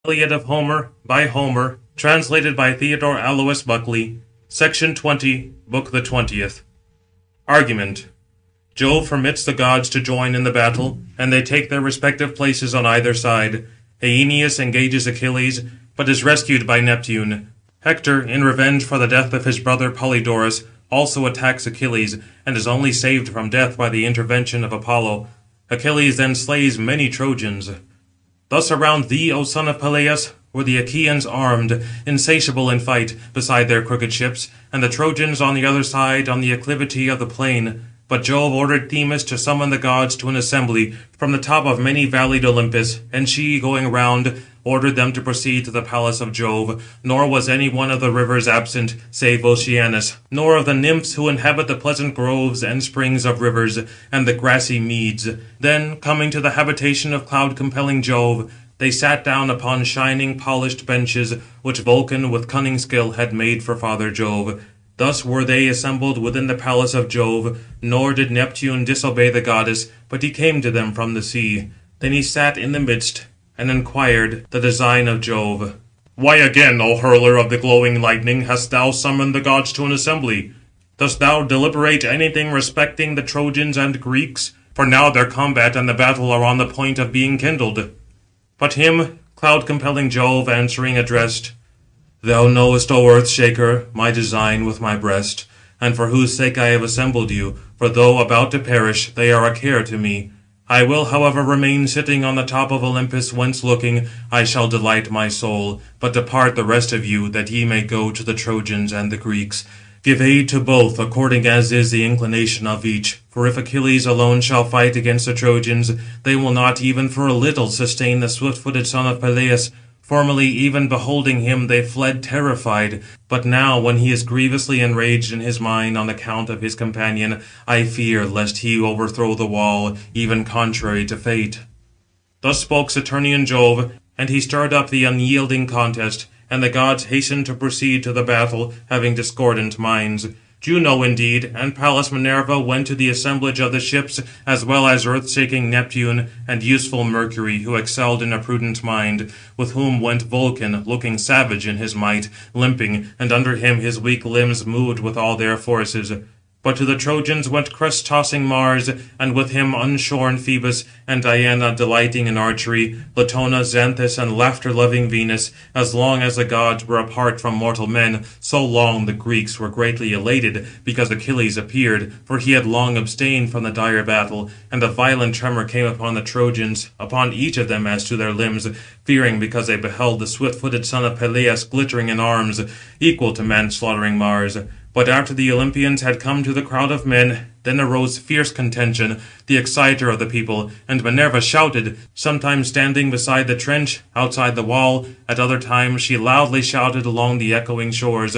Iliad of Homer, by Homer, translated by Theodore Alois Buckley, Section 20, Book the 20th. Argument. Jove permits the gods to join in the battle, and they take their respective places on either side. Aeneas engages Achilles, but is rescued by Neptune. Hector, in revenge for the death of his brother Polydorus, also attacks Achilles, and is only saved from death by the intervention of Apollo. Achilles then slays many Trojans. Thus around thee, O son of Peleus, were the Achaeans armed, insatiable in fight, beside their crooked ships, and the Trojans on the other side, on the acclivity of the plain. But Jove ordered Themis to summon the gods to an assembly from the top of many-valleyed Olympus, and she, going round, ordered them to proceed to the palace of Jove. Nor was any one of the rivers absent, save Oceanus, nor of the nymphs who inhabit the pleasant groves and springs of rivers, and the grassy meads. Then, coming to the habitation of cloud-compelling Jove, they sat down upon shining, polished benches, which Vulcan with cunning skill had made for Father Jove. Thus were they assembled within the palace of Jove, nor did Neptune disobey the goddess, but he came to them from the sea. Then he sat in the midst, and inquired the design of Jove. Why again, O hurler of the glowing lightning, hast thou summoned the gods to an assembly? Dost thou deliberate anything respecting the Trojans and Greeks? For now their combat and the battle are on the point of being kindled. But him, cloud-compelling Jove, answering addressed, Thou knowest, O Earth-shaker, my design with my breast, and for whose sake I have assembled you, for though about to perish, they are a care to me. I will, however, remain sitting on the top of Olympus, whence looking, I shall delight my soul, but depart the rest of you, that ye may go to the Trojans and the Greeks. Give aid to both, according as is the inclination of each. For if Achilles alone shall fight against the Trojans, they will not even for a little sustain the swift-footed son of Peleus. Formerly, even beholding him, they fled terrified. But now, when he is grievously enraged in his mind on account of his companion, I fear lest he overthrow the wall, even contrary to fate. Thus spoke Saturnian Jove, and he stirred up the unyielding contest, and the gods hastened to proceed to the battle, having discordant minds. Juno, indeed, and Pallas Minerva went to the assemblage of the ships, as well as earth-shaking Neptune, and useful Mercury, who excelled in a prudent mind, with whom went Vulcan, looking savage in his might, limping, and under him his weak limbs moved with all their forces. But to the Trojans went crest-tossing Mars, and with him unshorn Phoebus, and Diana delighting in archery, Latona, Xanthus, and laughter-loving Venus. As long as the gods were apart from mortal men, so long the Greeks were greatly elated, because Achilles appeared, for he had long abstained from the dire battle, and a violent tremor came upon the Trojans, upon each of them as to their limbs, fearing because they beheld the swift-footed son of Peleus glittering in arms, equal to man-slaughtering Mars. But after the Olympians had come to the crowd of men, then arose fierce contention, the exciter of the people, and Minerva shouted, sometimes standing beside the trench, outside the wall, at other times she loudly shouted along the echoing shores.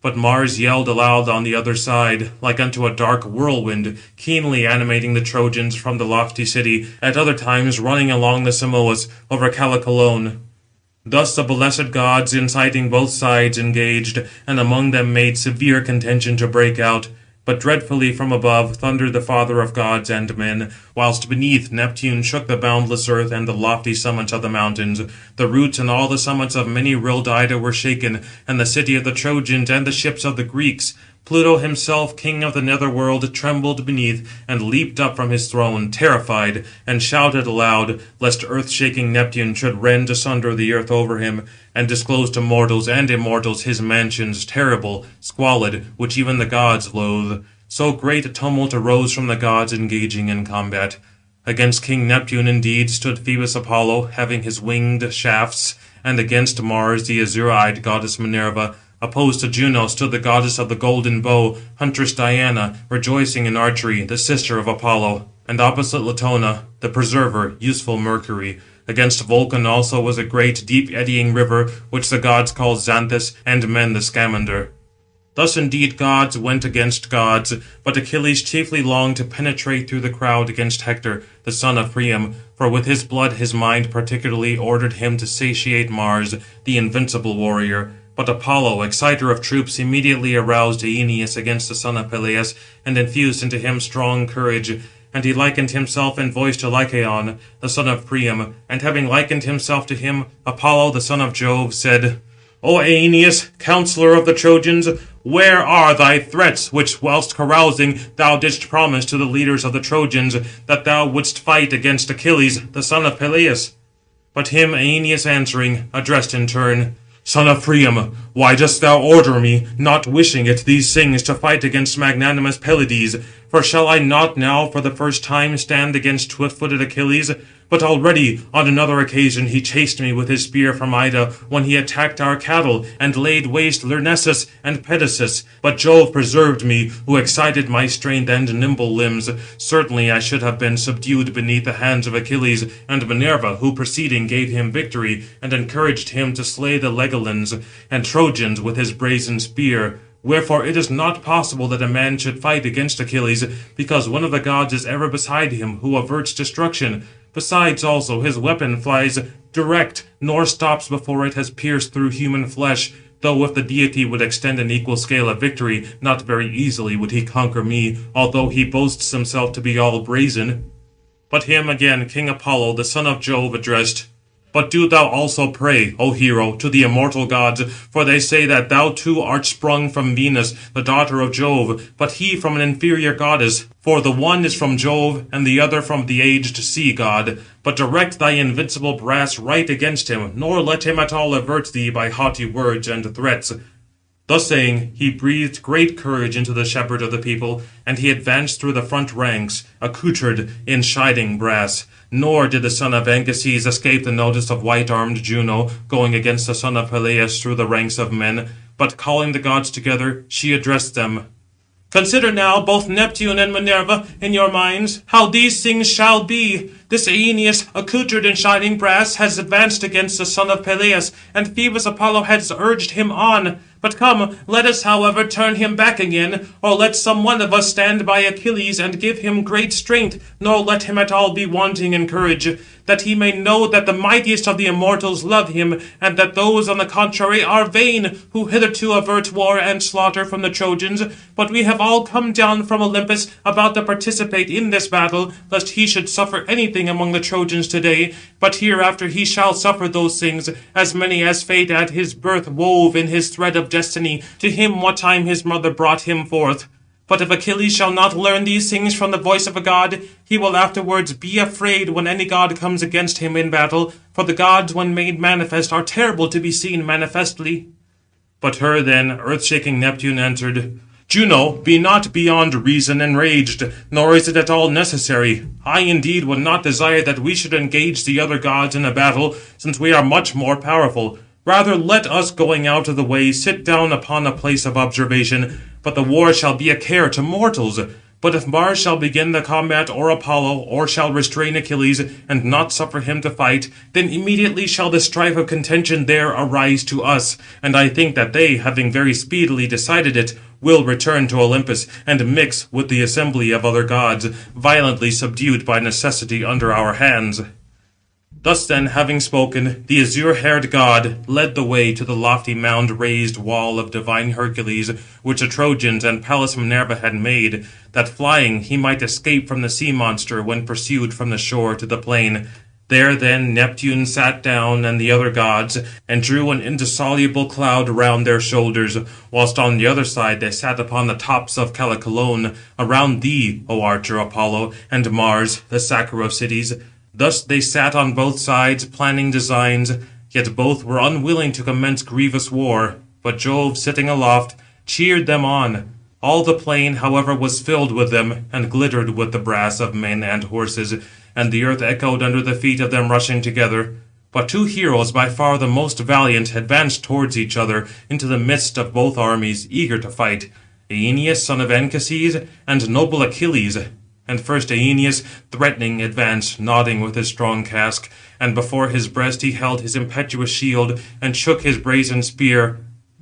But Mars yelled aloud on the other side, like unto a dark whirlwind, keenly animating the Trojans from the lofty city, at other times running along the Simois, over Callicolone. Thus the blessed gods, inciting both sides, engaged, and among them made severe contention to break out. But dreadfully from above thundered the Father of gods and men, whilst beneath Neptune shook the boundless earth and the lofty summits of the mountains. The roots and all the summits of many rilled Ida were shaken, and the city of the Trojans and the ships of the Greeks. Pluto himself, king of the netherworld, trembled beneath, and leaped up from his throne, terrified, and shouted aloud, lest earth-shaking Neptune should rend asunder the earth over him, and disclose to mortals and immortals his mansions, terrible, squalid, which even the gods loathe. So great a tumult arose from the gods engaging in combat. Against King Neptune indeed stood Phoebus Apollo, having his winged shafts, and against Mars the azure-eyed goddess Minerva. Opposed to Juno stood the goddess of the golden bow, huntress Diana, rejoicing in archery, the sister of Apollo. And opposite Latona, the preserver, useful Mercury. Against Vulcan also was a great, deep-eddying river, which the gods called Xanthus, and men the Scamander. Thus indeed gods went against gods, but Achilles chiefly longed to penetrate through the crowd against Hector, the son of Priam, for with his blood his mind particularly ordered him to satiate Mars, the invincible warrior. But Apollo, exciter of troops, immediately aroused Aeneas against the son of Peleus, and infused into him strong courage. And he likened himself in voice to Lycaon, the son of Priam, and having likened himself to him, Apollo, the son of Jove, said, O Aeneas, counsellor of the Trojans, where are thy threats, which, whilst carousing, thou didst promise to the leaders of the Trojans, that thou wouldst fight against Achilles, the son of Peleus? But him Aeneas answering, addressed in turn, Son of Priam, why dost thou order me, not wishing it, these things, to fight against magnanimous Pelides? For shall I not now for the first time stand against swift-footed Achilles? But already on another occasion he chased me with his spear from Ida, when he attacked our cattle, and laid waste Lyrnessus and Pedasus. But Jove preserved me, who excited my strength and nimble limbs. Certainly I should have been subdued beneath the hands of Achilles, and Minerva, who preceding gave him victory, and encouraged him to slay the Legions and Trojans with his brazen spear. Wherefore it is not possible that a man should fight against Achilles, because one of the gods is ever beside him, who averts destruction. Besides also, his weapon flies direct, nor stops before it has pierced through human flesh. Though if the deity would extend an equal scale of victory, not very easily would he conquer me, although he boasts himself to be all brazen. But him again King Apollo, the son of Jove, addressed, But do thou also pray, O hero, to the immortal gods, for they say that thou too art sprung from Venus, the daughter of Jove, but he from an inferior goddess. For the one is from Jove, and the other from the aged sea god. But direct thy invincible brass right against him, nor let him at all avert thee by haughty words and threats. Thus saying, he breathed great courage into the shepherd of the people, and he advanced through the front ranks, accoutred in shining brass. Nor did the son of Anchises escape the notice of white-armed Juno, going against the son of Peleus through the ranks of men. But calling the gods together, she addressed them. Consider now, both Neptune and Minerva, in your minds, how these things shall be. This Aeneas, accoutred in shining brass, has advanced against the son of Peleus, and Phoebus Apollo has urged him on. But come, let us, however, turn him back again, or let some one of us stand by Achilles and give him great strength, nor let him at all be wanting in courage, that he may know that the mightiest of the immortals love him, and that those, on the contrary, are vain, who hitherto avert war and slaughter from the Trojans. But we have all come down from Olympus, about to participate in this battle, lest he should suffer anything among the Trojans today, but hereafter he shall suffer those things, as many as fate at his birth wove in his thread of destiny, to him what time his mother brought him forth. But if Achilles shall not learn these things from the voice of a god, he will afterwards be afraid when any god comes against him in battle, for the gods, when made manifest, are terrible to be seen manifestly. But her then, earth-shaking Neptune answered, Juno, be not beyond reason enraged, nor is it at all necessary. I indeed would not desire that we should engage the other gods in a battle, since we are much more powerful. Rather let us, going out of the way, sit down upon a place of observation, but the war shall be a care to mortals. But if Mars shall begin the combat, or Apollo, or shall restrain Achilles, and not suffer him to fight, then immediately shall the strife of contention there arise to us. And I think that they, having very speedily decided it, will return to Olympus, and mix with the assembly of other gods, violently subdued by necessity under our hands. Thus then, having spoken, the azure-haired god led the way to the lofty mound-raised wall of divine Hercules, which the Trojans and Pallas Minerva had made, that flying he might escape from the sea-monster when pursued from the shore to the plain. There then Neptune sat down, and the other gods, and drew an indissoluble cloud round their shoulders, whilst on the other side they sat upon the tops of Callicolone, around thee, O archer Apollo, and Mars, the sacker of cities. Thus they sat on both sides, planning designs, yet both were unwilling to commence grievous war. But Jove, sitting aloft, cheered them on. All the plain, however, was filled with them, and glittered with the brass of men and horses, and the earth echoed under the feet of them rushing together. But two heroes, by far the most valiant, advanced towards each other, into the midst of both armies, eager to fight, Aeneas, son of Anchises, and noble Achilles. And first Aeneas, threatening, advanced, nodding with his strong casque, and before his breast he held his impetuous shield, and shook his brazen spear.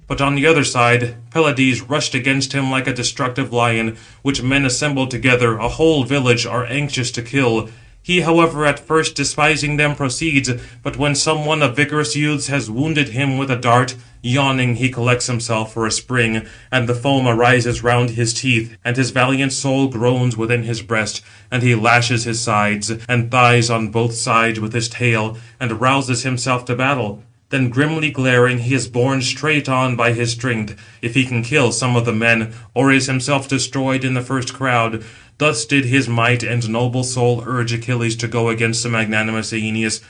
But on the other side, Pelides rushed against him like a destructive lion, which men assembled together, a whole village, are anxious to kill. He, however, at first despising them proceeds, but when some one of vigorous youths has wounded him with a dart, Yawning, he collects himself for a spring, and the foam arises round his teeth, and his valiant soul groans within his breast, and he lashes his sides and thighs on both sides with his tail, and rouses himself to battle. Then grimly glaring, he is borne straight on by his strength, if he can kill some of the men, or is himself destroyed in the first crowd. Thus did his might and noble soul urge Achilles to go against the magnanimous Aeneas.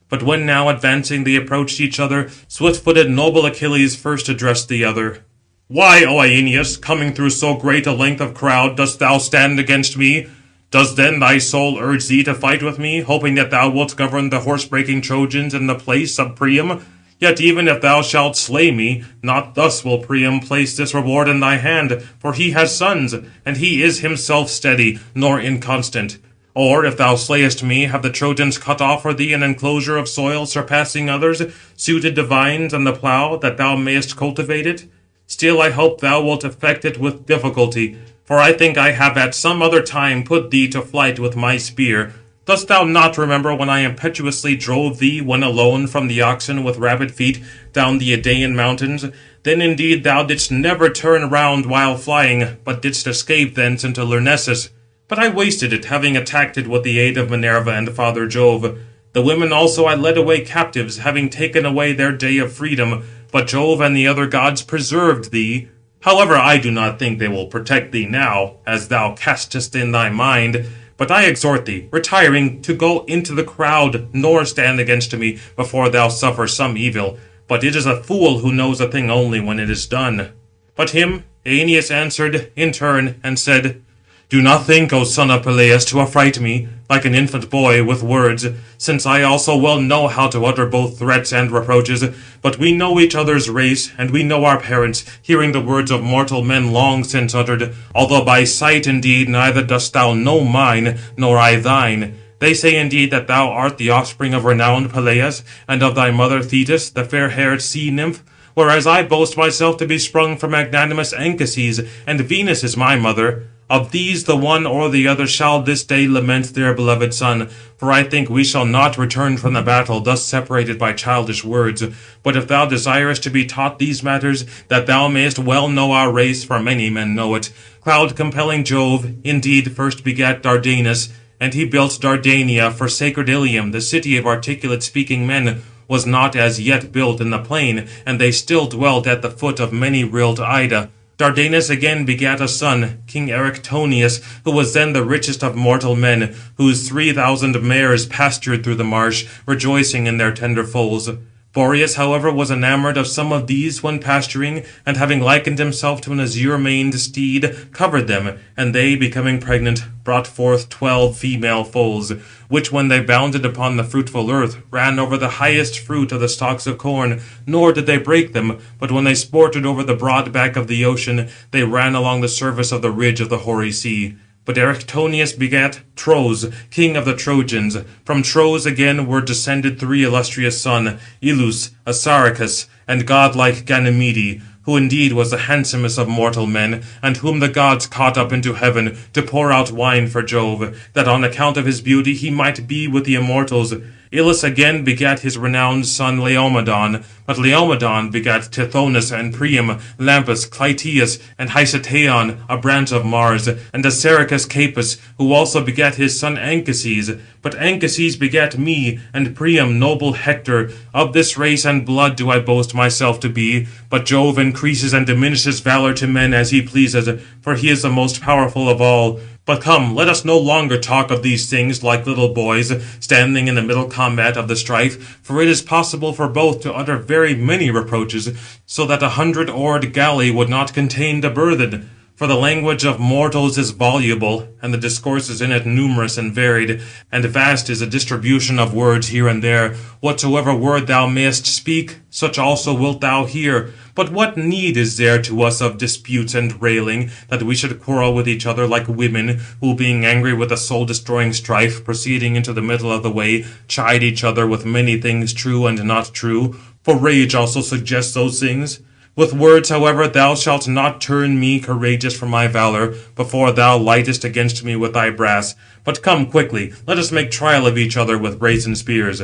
But when now advancing they approached each other, swift-footed noble Achilles first addressed the other. Why, O Aeneas, coming through so great a length of crowd, dost thou stand against me? Does then thy soul urge thee to fight with me, hoping that thou wilt govern the horse-breaking Trojans in the place of Priam? Yet even if thou shalt slay me, not thus will Priam place this reward in thy hand, for he has sons, and he is himself steady, nor inconstant. Or, if thou slayest me, have the Trojans cut off for thee an enclosure of soil surpassing others, suited to vines and the plough, that thou mayest cultivate it? Still I hope thou wilt effect it with difficulty, for I think I have at some other time put thee to flight with my spear. Dost thou not remember when I impetuously drove thee, when alone, from the oxen with rapid feet, down the Idaean mountains? Then indeed thou didst never turn round while flying, but didst escape thence into Lyrnessus. But I wasted it, having attacked it with the aid of Minerva and Father Jove. The women also I led away captives, having taken away their day of freedom, but Jove and the other gods preserved thee. However, I do not think they will protect thee now, as thou castest in thy mind. But I exhort thee, retiring, to go into the crowd, nor stand against me, before thou suffer some evil. But it is a fool who knows a thing only when it is done. But him Aeneas answered in turn, and said, Do not think, O son of Peleus, to affright me, like an infant boy, with words, since I also well know how to utter both threats and reproaches. But we know each other's race, and we know our parents, hearing the words of mortal men long since uttered, although by sight indeed neither dost thou know mine, nor I thine. They say indeed that thou art the offspring of renowned Peleus, and of thy mother Thetis, the fair-haired sea-nymph, whereas I boast myself to be sprung from magnanimous Anchises, and Venus is my mother. Of these the one or the other shall this day lament their beloved son, for I think we shall not return from the battle thus separated by childish words. But if thou desirest to be taught these matters, that thou mayest well know our race, for many men know it, cloud-compelling Jove indeed first begat Dardanus, and he built Dardania, for sacred Ilium, the city of articulate-speaking men, was not as yet built in the plain, and they still dwelt at the foot of many-rilled Ida. Dardanus again begat a son, King Erectonius, who was then the richest of mortal men, whose 3,000 mares pastured through the marsh, rejoicing in their tender foals. Boreas, however, was enamoured of some of these when pasturing, and having likened himself to an azure-maned steed, covered them, and they, becoming pregnant, brought forth 12 female foals, which when they bounded upon the fruitful earth, ran over the highest fruit of the stalks of corn, nor did they break them, but when they sported over the broad back of the ocean, they ran along the surface of the ridge of the hoary sea. But Erectonius begat Tros, king of the Trojans. From Tros again were descended 3 illustrious sons, Ilus, Assaracus, and godlike Ganymede, who indeed was the handsomest of mortal men, and whom the gods caught up into heaven to pour out wine for Jove, that on account of his beauty he might be with the immortals. Ilus again begat his renowned son Laomedon, but Laomedon begat Tithonus and Priam, Lampus, Clytius, and Hicetaon, a branch of Mars, and Assaracus Capus, who also begat his son Anchises. But Anchises begat me, and Priam noble Hector. Of this race and blood do I boast myself to be. But Jove increases and diminishes valour to men as he pleases, for he is the most powerful of all. But come, let us no longer talk of these things like little boys, standing in the middle combat of the strife, for it is possible for both to utter very many reproaches, so that 100-oared galley would not contain the burthen. For the language of mortals is voluble, and the discourses in it numerous and varied, and vast is the distribution of words here and there. Whatsoever word thou mayest speak, such also wilt thou hear. But what need is there to us of disputes and railing, that we should quarrel with each other like women, who, being angry with a soul-destroying strife, proceeding into the middle of the way, chide each other with many things true and not true? For rage also suggests those things. With words, however, thou shalt not turn me courageous from my valour, before thou lightest against me with thy brass. But come quickly, let us make trial of each other with brazen spears.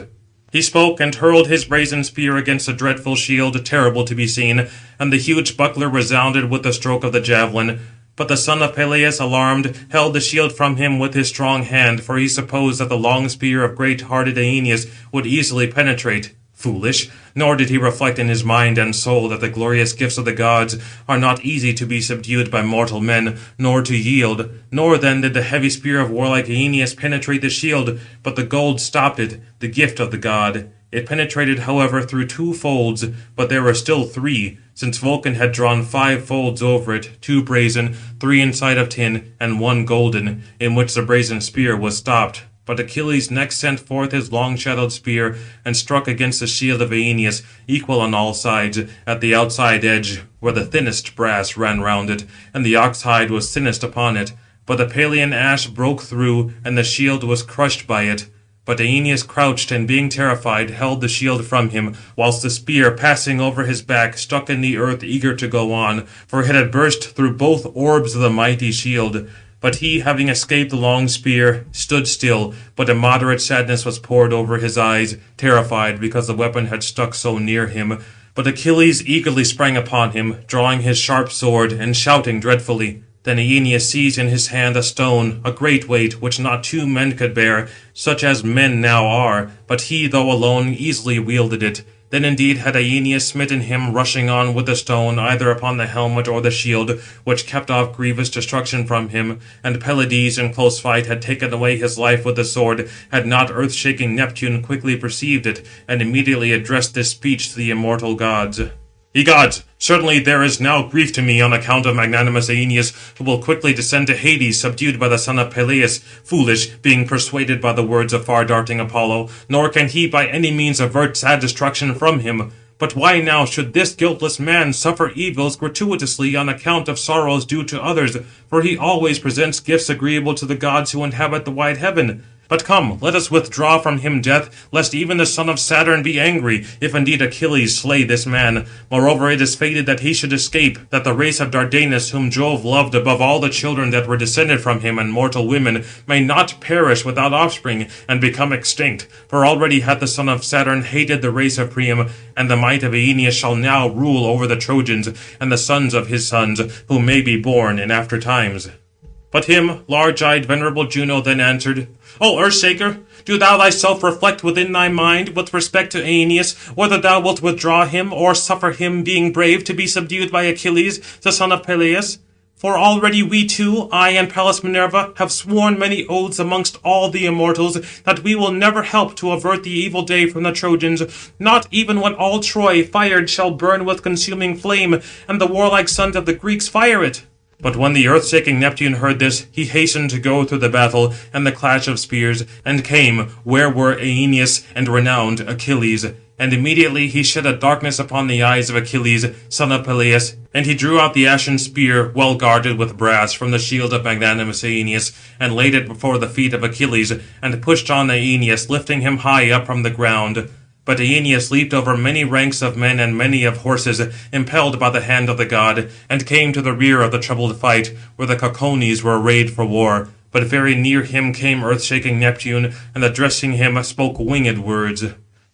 He spoke, and hurled his brazen spear against a dreadful shield, terrible to be seen, and the huge buckler resounded with the stroke of the javelin. But the son of Peleus, alarmed, held the shield from him with his strong hand, for he supposed that the long spear of great-hearted Aeneas would easily penetrate. Foolish! Nor did he reflect in his mind and soul that the glorious gifts of the gods are not easy to be subdued by mortal men, nor to yield. Nor then did the heavy spear of warlike Aeneas penetrate the shield, but the gold stopped it, the gift of the god. It penetrated, however, through 2 folds, but there were still 3, since Vulcan had drawn 5 folds over it, 2 brazen, 3 inside of tin, and 1 golden, in which the brazen spear was stopped. But Achilles next sent forth his long-shadowed spear, and struck against the shield of Aeneas, equal on all sides, at the outside edge, where the thinnest brass ran round it, and the ox-hide was thinnest upon it. But the Pelian ash broke through, and the shield was crushed by it. But Aeneas crouched, and being terrified, held the shield from him, whilst the spear, passing over his back, stuck in the earth, eager to go on, for it had burst through both orbs of the mighty shield. But he, having escaped the long spear, stood still, but a moderate sadness was poured over his eyes, terrified, because the weapon had stuck so near him. But Achilles eagerly sprang upon him, drawing his sharp sword, and shouting dreadfully. Then Aeneas seized in his hand a stone, a great weight, which not 2 men could bear, such as men now are, but he, though alone, easily wielded it. Then indeed had Aeneas smitten him, rushing on with the stone, either upon the helmet or the shield, which kept off grievous destruction from him. And Pelides in close fight had taken away his life with the sword, had not earth-shaking Neptune quickly perceived it, and immediately addressed this speech to the immortal gods. Ye gods, certainly there is now grief to me on account of magnanimous Aeneas, who will quickly descend to Hades, subdued by the son of Peleus, foolish, being persuaded by the words of far-darting Apollo, nor can he by any means avert sad destruction from him. But why now should this guiltless man suffer evils gratuitously on account of sorrows due to others? For he always presents gifts agreeable to the gods who inhabit the wide heaven. But come, let us withdraw from him death, lest even the son of Saturn be angry, if indeed Achilles slay this man. Moreover, it is fated that he should escape, that the race of Dardanus, whom Jove loved above all the children that were descended from him and mortal women, may not perish without offspring, and become extinct. For already hath the son of Saturn hated the race of Priam, and the might of Aeneas shall now rule over the Trojans, and the sons of his sons, who may be born in after times. But him, large-eyed venerable Juno then answered, O Earth-shaker, do thou thyself reflect within thy mind, with respect to Aeneas, whether thou wilt withdraw him, or suffer him, being brave, to be subdued by Achilles, the son of Peleus. For already we two, I and Pallas Minerva, have sworn many oaths amongst all the immortals, that we will never help to avert the evil day from the Trojans, not even when all Troy, fired, shall burn with consuming flame, and the warlike sons of the Greeks fire it. But when the earth-shaking Neptune heard this, he hastened to go through the battle and the clash of spears, and came where were Aeneas and renowned Achilles. And immediately he shed a darkness upon the eyes of Achilles, son of Peleus, and he drew out the ashen spear, well guarded with brass, from the shield of magnanimous Aeneas, and laid it before the feet of Achilles, and pushed on Aeneas, lifting him high up from the ground. But Aeneas leaped over many ranks of men and many of horses, impelled by the hand of the god, and came to the rear of the troubled fight, where the Caucones were arrayed for war. But very near him came earth-shaking Neptune, and addressing him spoke winged words.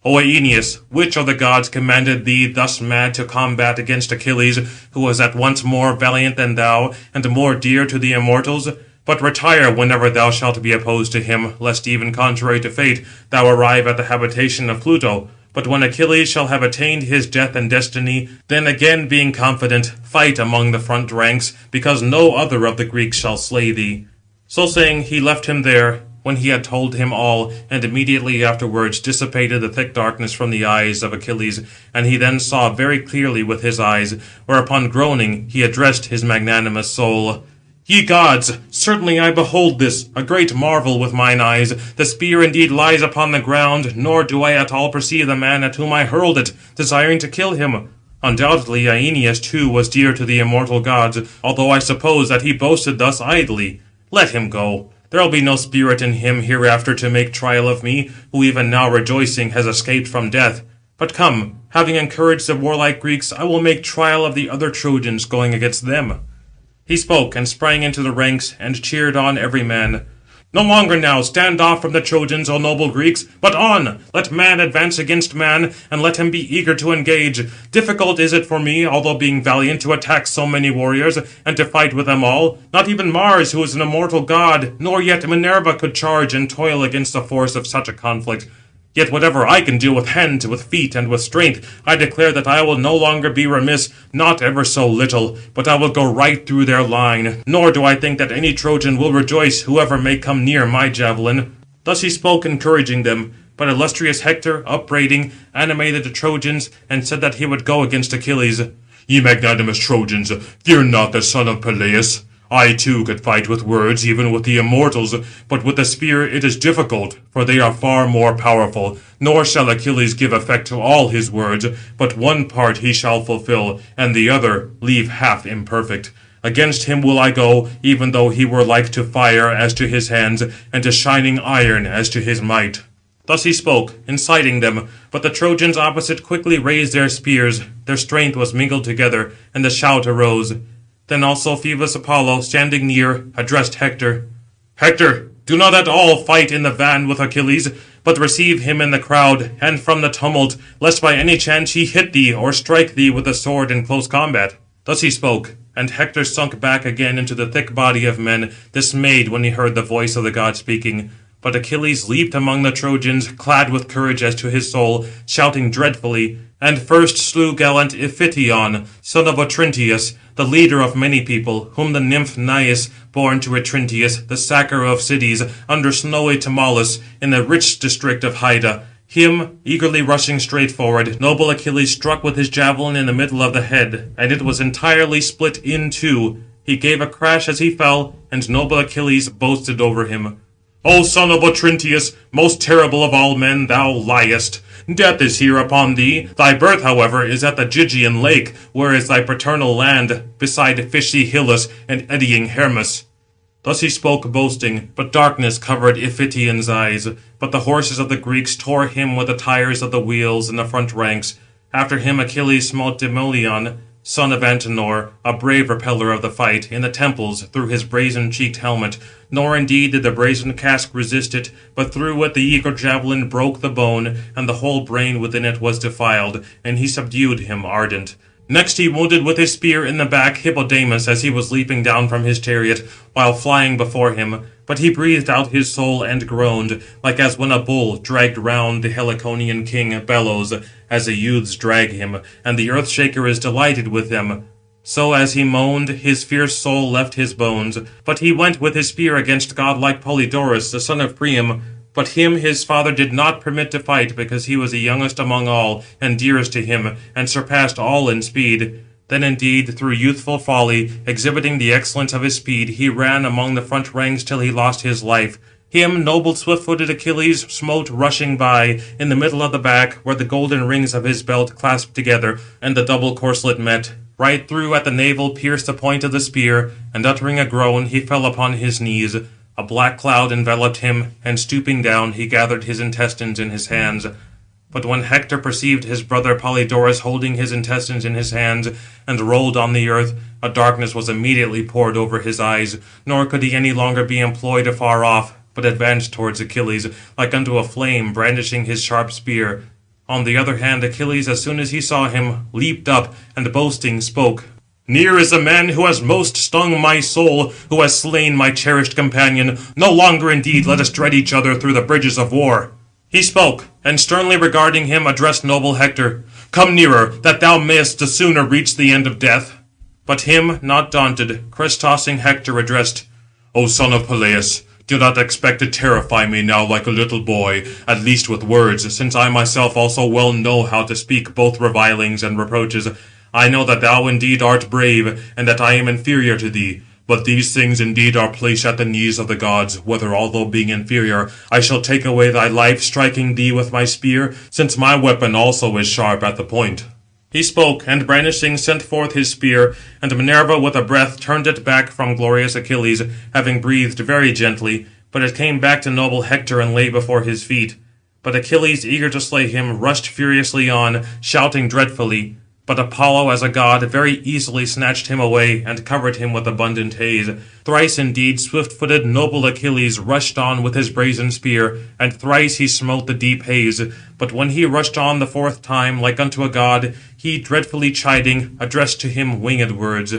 O Aeneas, which of the gods commanded thee thus mad to combat against Achilles, who was at once more valiant than thou, and more dear to the immortals? But retire whenever thou shalt be opposed to him, lest even contrary to fate thou arrive at the habitation of Pluto. But when Achilles shall have attained his death and destiny, then again being confident, fight among the front ranks, because no other of the Greeks shall slay thee. So saying, he left him there, when he had told him all, and immediately afterwards dissipated the thick darkness from the eyes of Achilles, and he then saw very clearly with his eyes, whereupon groaning he addressed his magnanimous soul. Ye gods, certainly I behold this, a great marvel with mine eyes. The spear indeed lies upon the ground, nor do I at all perceive the man at whom I hurled it, desiring to kill him. Undoubtedly Aeneas too was dear to the immortal gods, although I suppose that he boasted thus idly. Let him go. There will be no spirit in him hereafter to make trial of me, who even now rejoicing has escaped from death. But come, having encouraged the warlike Greeks, I will make trial of the other Trojans going against them. He spoke, and sprang into the ranks, and cheered on every man. No longer now stand off from the Trojans, O noble Greeks, but on! Let man advance against man, and let him be eager to engage. Difficult is it for me, although being valiant, to attack so many warriors, and to fight with them all. Not even Mars, who is an immortal god, nor yet Minerva could charge and toil against the force of such a conflict. Yet whatever I can do with hands, with feet, and with strength, I declare that I will no longer be remiss, not ever so little, but I will go right through their line. Nor do I think that any Trojan will rejoice, whoever may come near my javelin." Thus he spoke, encouraging them. But illustrious Hector, upbraiding, animated the Trojans, and said that he would go against Achilles. "Ye magnanimous Trojans, fear not the son of Peleus. I too could fight with words, even with the immortals, but with the spear it is difficult, for they are far more powerful. Nor shall Achilles give effect to all his words, but one part he shall fulfill, and the other leave half imperfect. Against him will I go, even though he were like to fire as to his hands, and to shining iron as to his might." Thus he spoke, inciting them, but the Trojans opposite quickly raised their spears. Their strength was mingled together, and a shout arose. Then also Phoebus Apollo, standing near, addressed Hector. "Hector, do not at all fight in the van with Achilles, but receive him in the crowd, and from the tumult, lest by any chance he hit thee, or strike thee with the sword in close combat." Thus he spoke, and Hector sunk back again into the thick body of men, dismayed when he heard the voice of the god speaking. But Achilles leaped among the Trojans, clad with courage as to his soul, shouting dreadfully, and first slew gallant Iphition, son of Otrynteus, the leader of many people, whom the nymph Naias, born to Otrynteus, the sacker of cities, under snowy Tmolus, in the rich district of Hyda. Him, eagerly rushing straight forward, noble Achilles struck with his javelin in the middle of the head, and it was entirely split in two. He gave a crash as he fell, and noble Achilles boasted over him. "O son of Otrynteus, most terrible of all men, thou liest. Death is here upon thee. Thy birth, however, is at the Gygaean lake, where is thy paternal land, beside fishy Hyllus and eddying Hermus." Thus he spoke, boasting, but darkness covered Iphithion's eyes. But the horses of the Greeks tore him with the tires of the wheels in the front ranks. After him Achilles smote Demoleon, son of Antenor, a brave repeller of the fight, in the temples, through his brazen-cheeked helmet. Nor indeed did the brazen casque resist it, but through it the eager javelin broke the bone, and the whole brain within it was defiled, and he subdued him ardent. Next he wounded with his spear in the back Hippodamus as he was leaping down from his chariot, while flying before him. But he breathed out his soul and groaned, like as when a bull, dragged round the Heliconian king, bellows, as the youths drag him, and the earth-shaker is delighted with them. So as he moaned, his fierce soul left his bones. But he went with his spear against godlike Polydorus, the son of Priam. But him his father did not permit to fight, because he was the youngest among all, and dearest to him, and surpassed all in speed. Then indeed, through youthful folly, exhibiting the excellence of his speed, he ran among the front ranks till he lost his life. Him noble swift-footed Achilles smote rushing by, in the middle of the back, where the golden rings of his belt clasped together, and the double corslet met. Right through at the navel pierced the point of the spear, and uttering a groan, he fell upon his knees. A black cloud enveloped him, and stooping down, he gathered his intestines in his hands. But when Hector perceived his brother Polydorus holding his intestines in his hands, and rolled on the earth, a darkness was immediately poured over his eyes, nor could he any longer be employed afar off, but advanced towards Achilles, like unto a flame, brandishing his sharp spear. On the other hand, Achilles, as soon as he saw him, leaped up, and boasting spoke. "Near is the man who has most stung my soul, who has slain my cherished companion. No longer indeed let us dread each other through the bridges of war." He spoke, and sternly regarding him, addressed noble Hector. "Come nearer, that thou mayest the sooner reach the end of death." But him, not daunted, crest-tossing Hector addressed. "O son of Peleus, do not expect to terrify me now like a little boy, at least with words, since I myself also well know how to speak both revilings and reproaches. I know that thou indeed art brave, and that I am inferior to thee. But these things indeed are placed at the knees of the gods, whether, although being inferior, I shall take away thy life, striking thee with my spear, since my weapon also is sharp at the point." He spoke, and brandishing sent forth his spear, and Minerva with a breath turned it back from glorious Achilles, having breathed very gently. But it came back to noble Hector and lay before his feet. But Achilles, eager to slay him, rushed furiously on, shouting dreadfully. But Apollo, as a god, very easily snatched him away, and covered him with abundant haze. Thrice indeed swift-footed noble Achilles rushed on with his brazen spear, and thrice he smote the deep haze. But when he rushed on the fourth time, like unto a god, he, dreadfully chiding, addressed to him winged words.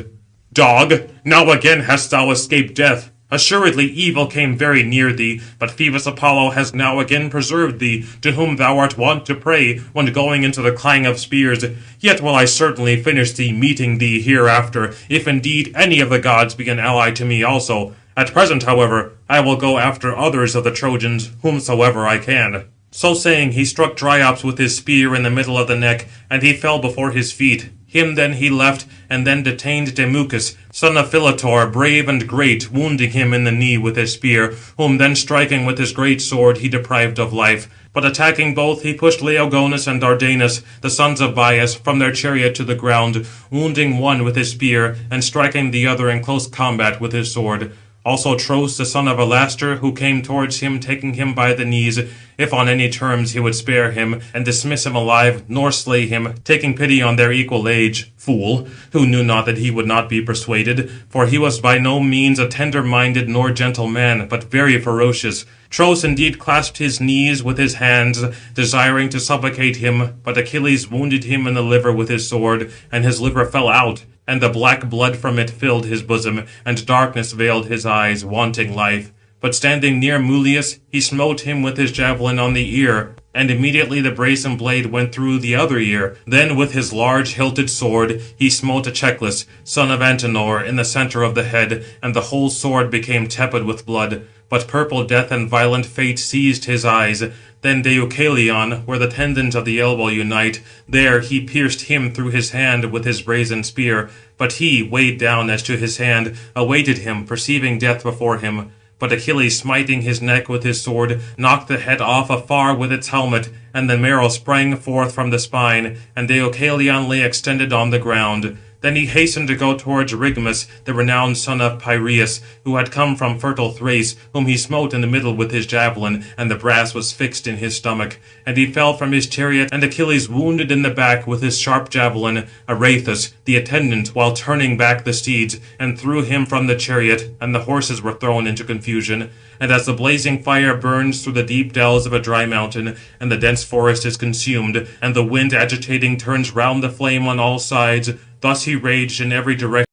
Dog, now again hast thou escaped death. Assuredly evil came very near thee, but Phoebus Apollo has now again preserved thee, to whom thou art wont to pray, when going into the clang of spears. Yet will I certainly finish thee, meeting thee hereafter, if indeed any of the gods be an ally to me also. At present, however, I will go after others of the Trojans, whomsoever I can. So saying, he struck Dryops with his spear in the middle of the neck, and he fell before his feet. Him then he left, and then detained Demuchus, son of Philotor, brave and great, wounding him in the knee with his spear, whom then striking with his great sword he deprived of life. But attacking both, he pushed Laogonus and Dardanus, the sons of Bias, from their chariot to the ground, wounding one with his spear, and striking the other in close combat with his sword. Also Tros, the son of Alastor, who came towards him, taking him by the knees, if on any terms he would spare him, and dismiss him alive, nor slay him, taking pity on their equal age. Fool, who knew not that he would not be persuaded, for he was by no means a tender-minded nor gentle man, but very ferocious. Tros indeed clasped his knees with his hands, desiring to supplicate him, but Achilles wounded him in the liver with his sword, and his liver fell out, and the black blood from it filled his bosom, and darkness veiled his eyes, wanting life. But standing near Mulius, he smote him with his javelin on the ear, and immediately the brazen blade went through the other ear. Then with his large hilted sword he smote Echeclus, son of Antenor, in the centre of the head, and the whole sword became tepid with blood. But purple death and violent fate seized his eyes. Then Deucalion, where the tendons of the elbow unite, there he pierced him through his hand with his brazen spear. But he, weighed down as to his hand, awaited him, perceiving death before him. But Achilles, smiting his neck with his sword, knocked the head off afar with its helmet, and the marrow sprang forth from the spine, and Deucalion lay extended on the ground. Then he hastened to go towards Rigmus, the renowned son of Piraeus, who had come from fertile Thrace, whom he smote in the middle with his javelin, and the brass was fixed in his stomach. And he fell from his chariot, and Achilles wounded in the back with his sharp javelin Araethus, the attendant, while turning back the steeds, and threw him from the chariot, and the horses were thrown into confusion. And as the blazing fire burns through the deep dells of a dry mountain, and the dense forest is consumed, and the wind agitating turns round the flame on all sides, thus he raged in every direction.